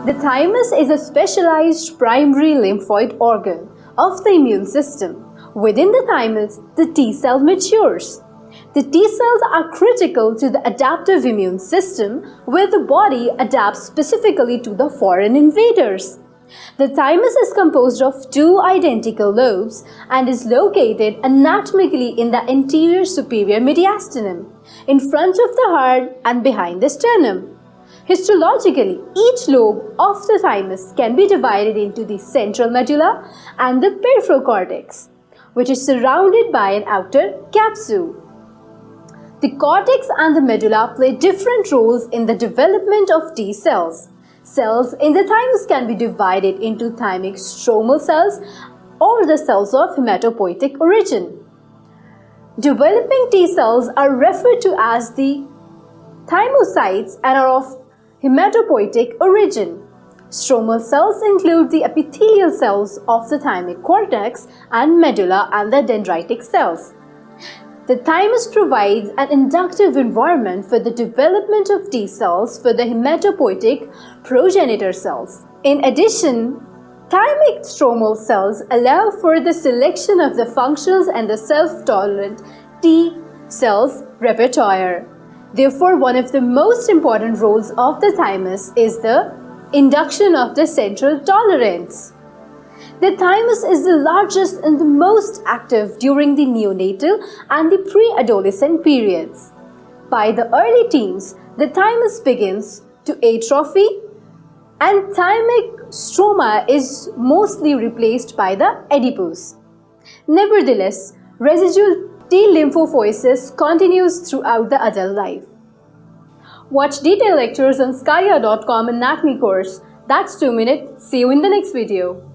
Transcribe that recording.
The thymus is a specialized primary lymphoid organ of the immune system. Within the thymus, the T cell matures. The T cells are critical to the adaptive immune system, where the body adapts specifically to the foreign invaders. The thymus is composed of two identical lobes and is located anatomically in the anterior superior mediastinum, in front of the heart and behind the sternum. Histologically, each lobe of the thymus can be divided into the central medulla and the peripheral cortex, which is surrounded by an outer capsule. The cortex and the medulla play different roles in the development of T cells. Cells in the thymus can be divided into thymic stromal cells or the cells of hematopoietic origin. Developing T cells are referred to as the thymocytes and are of hematopoietic origin. Stromal cells include the epithelial cells of the thymic cortex and medulla and the dendritic cells. The thymus provides an inductive environment for the development of T cells for the hematopoietic progenitor cells. In addition, thymic stromal cells allow for the selection of the functional and the self-tolerant T cells repertoire. Therefore, one of the most important roles of the thymus is the induction of the central tolerance. The thymus is the largest and the most active during the neonatal and the pre-adolescent periods. By the early teens, the thymus begins to atrophy and thymic stroma is mostly replaced by the adipose. Nevertheless, residual T lymphopoiesis continues throughout the adult life. Watch detailed lectures on sqadia.com anatomy course. That's 2 minutes. See you in the next video.